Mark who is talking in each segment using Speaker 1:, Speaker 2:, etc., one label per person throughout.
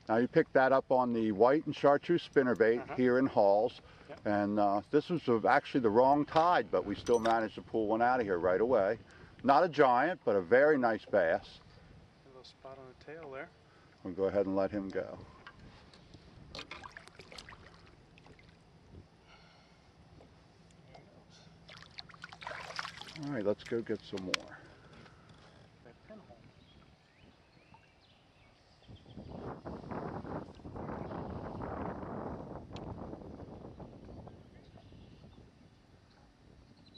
Speaker 1: Now you picked that up on the white and chartreuse spinnerbait here in Halls.
Speaker 2: Yep.
Speaker 1: And this was actually the wrong tide, but we still managed to pull one out of here right away. Not a giant, but a very nice bass.
Speaker 2: A little spot on the tail there.
Speaker 1: We'll go ahead and let him go. All right, let's go get some more.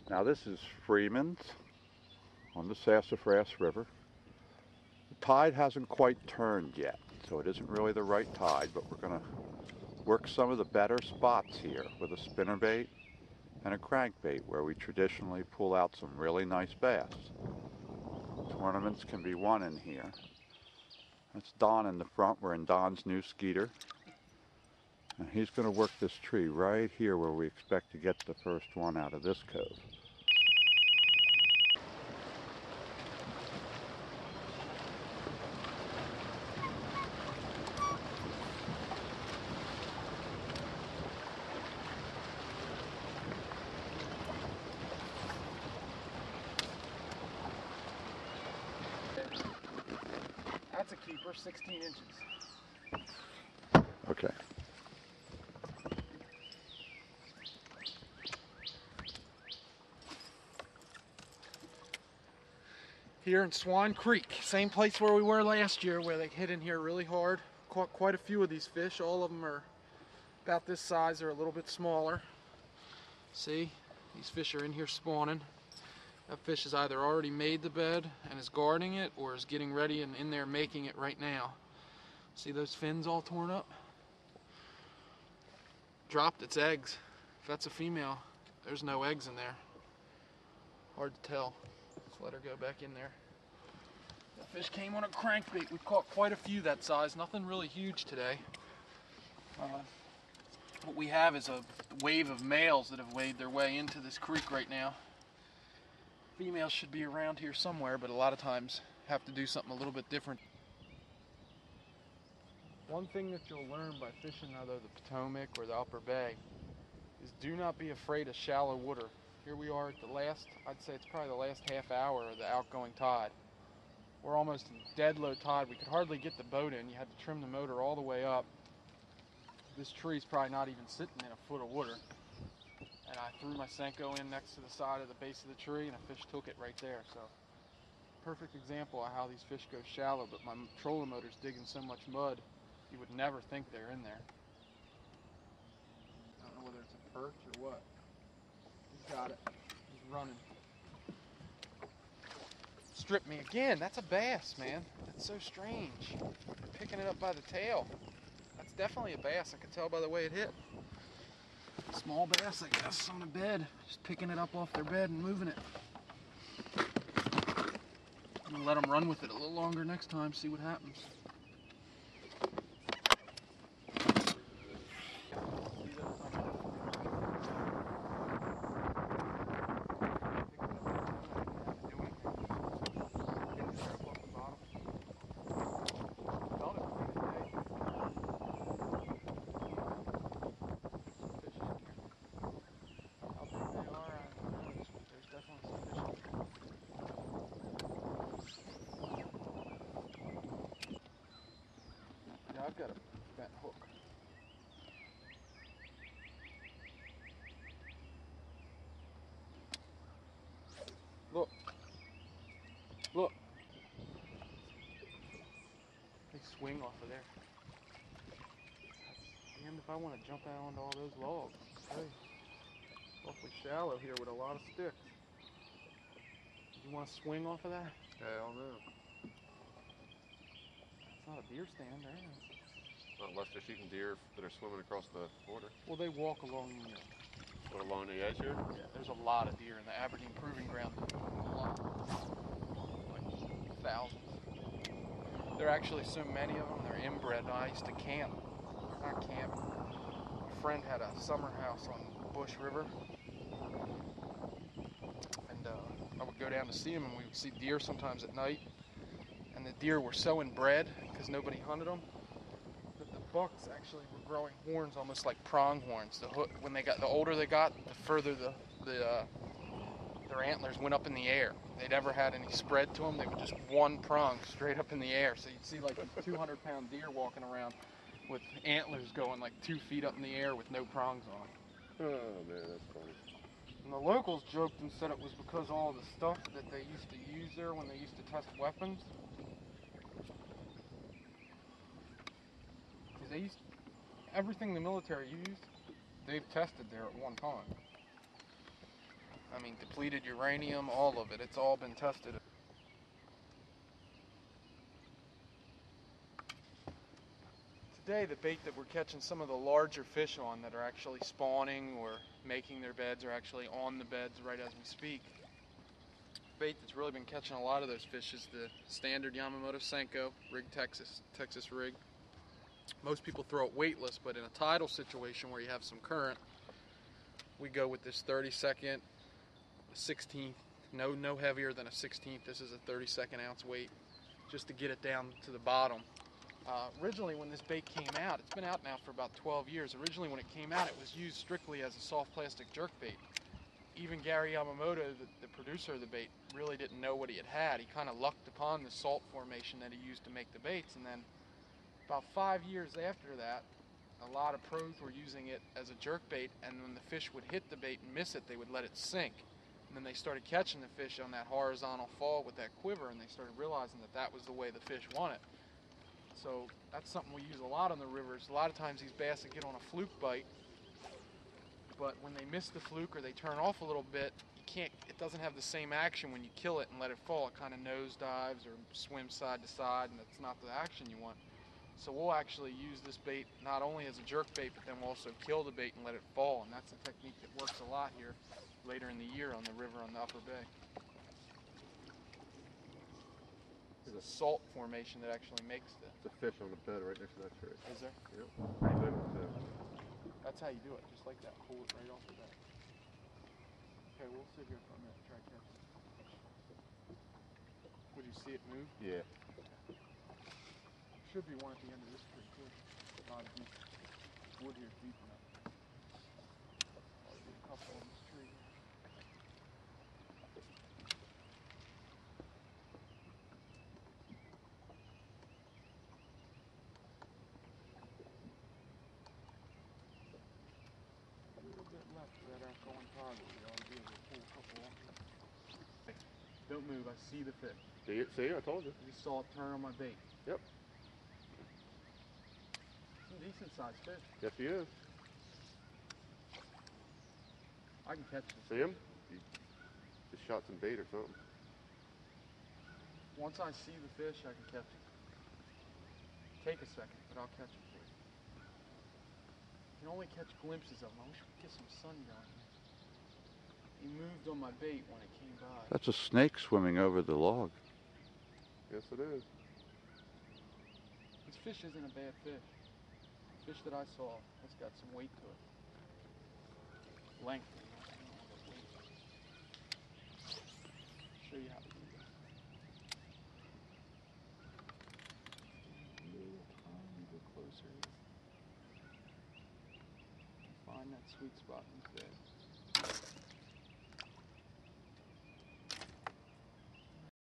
Speaker 1: Now this is Freeman's on the Sassafras River. The tide hasn't quite turned yet, so it isn't really the right tide, but we're going to work some of the better spots here with a spinnerbait and a crankbait where we traditionally pull out some really nice bass. Tournaments can be won in here. That's Don in the front. We're in Don's new Skeeter. And he's going to work this tree right here where we expect to get the first one out of this cove.
Speaker 2: That's a keeper, 16 inches.
Speaker 1: Okay.
Speaker 2: Here in Swan Creek, same place where we were last year, where they hit in here really hard. Caught quite a few of these fish. All of them are about this size or a little bit smaller. See, these fish are in here spawning. That fish has either already made the bed and is guarding it, or is getting ready and in there making it right now. See those fins all torn up? Dropped its eggs. If that's a female, there's no eggs in there. Hard to tell. Let's let her go back in there. The fish came on a crankbait. We caught quite a few that size. Nothing really huge today. What we have is a wave of males that have waded their way into this creek right now. Females should be around here somewhere, but a lot of times have to do something a little bit different. One thing that you'll learn by fishing either the Potomac or the Upper Bay is do not be afraid of shallow water. Here we are at the last, I'd say it's probably the last half hour of the outgoing tide. We're almost in dead low tide. We could hardly get the boat in. You had to trim the motor all the way up. This tree's probably not even sitting in a foot of water. And I threw my Senko in next to the side of the base of the tree, and a fish took it right there. So, perfect example of how these fish go shallow, but my trolling motor's digging so much mud, you would never think they're in there. I don't know whether it's a perch or what. He's got it. He's running. Stripped me again. That's a bass, man. That's so strange. Picking it up by the tail. That's definitely a bass. I could tell by the way it hit. Small bass, I guess, on a bed. Just picking it up off their bed and moving it. I'm gonna let them run with it a little longer next time, see what happens. I've got a bent hook. Look. Look. They swing off of there. Damned if I want to jump out onto all those logs. Hey, awfully shallow here with a lot of sticks. You want to swing off of that?
Speaker 3: Hell no.
Speaker 2: It's not a deer stand, right?
Speaker 3: Not unless they're shooting deer that are swimming across the border.
Speaker 2: Well, they walk along the
Speaker 3: What, along the edge here?
Speaker 2: Yeah, there's a lot of deer in the Aberdeen Proving Ground. A lot. Like thousands. There are actually so many of them, they're inbred. I used to camp. Not camp. My friend had a summer house on Bush River. And I would go down to see him, and we would see deer sometimes at night. And the deer were so inbred because nobody hunted them bucks actually were growing horns almost like pronghorns. When the older they got, the further their antlers went up in the air. They never had any spread to them. They were just one prong straight up in the air. So you'd see like these 200-pound deer walking around with antlers going like 2 feet up in the air with no prongs on them.
Speaker 3: Oh man, that's funny.
Speaker 2: And the locals joked and said it was because all the stuff that they used to use there when they used to test weapons. Because everything the military used, they've tested there at one time. I mean, depleted uranium, all of it. It's all been tested. Today, the bait that we're catching some of the larger fish on that are actually spawning or making their beds are actually on the beds right as we speak. The bait that's really been catching a lot of those fish is the standard Yamamoto Senko, rig Texas rig. Most people throw it weightless, but in a tidal situation where you have some current, we go with this 32nd, 16th, no heavier than a 16th. This is a 32nd ounce weight, just to get it down to the bottom. Originally, when this bait came out, it's been out now for about 12 years. Originally, when it came out, it was used strictly as a soft plastic jerk bait. Even Gary Yamamoto, the producer of the bait, really didn't know what he had. He kind of lucked upon the salt formation that he used to make the baits, and then about 5 years after that, a lot of pros were using it as a jerk bait, and when the fish would hit the bait and miss it, they would let it sink. And then they started catching the fish on that horizontal fall with that quiver, and they started realizing that that was the way the fish want it. So that's something we use a lot on the rivers. A lot of times these bass that get on a fluke bite, but when they miss the fluke or they turn off a little bit, it doesn't have the same action when you kill it and let it fall. It kind of nose dives or swims side to side, and that's not the action you want. So we'll actually use this bait not only as a jerk bait, but then we'll also kill the bait and let it fall, and that's a technique that works a lot here later in the year on the river on the Upper Bay. There's a salt formation that actually makes
Speaker 3: It's a fish on the bed right next to that tree.
Speaker 2: Is there?
Speaker 3: Yep.
Speaker 2: That's how you do it, just like that. Pull it right off the bed. Okay, we'll sit here for a minute, try catching it. Would you see it move?
Speaker 3: Yeah.
Speaker 2: Should be one at the end of this tree too. A lot of deep wood here deep enough. I'll do a couple on this tree. A little bit left for that outgoing tide. We ought to be able to pull a couple off. Don't move, I see the fish.
Speaker 3: See, I told you.
Speaker 2: I just saw it turn on my bait.
Speaker 3: Yep.
Speaker 2: Decent sized fish.
Speaker 3: Yes, he is.
Speaker 2: I can catch this.
Speaker 3: See him? He just shot some bait or something.
Speaker 2: Once I see the fish, I can catch it. Take a second, but I'll catch it for you. You can only catch glimpses of him. I wish we could get some sun down here. He moved on my bait when it came by.
Speaker 1: That's a snake swimming over the log.
Speaker 3: Yes, it is.
Speaker 2: This fish isn't a bad fish. The fish that I saw has got some weight to it. Length. Show you how to do this. A little tiny bit closer here. Find that sweet spot in his bed.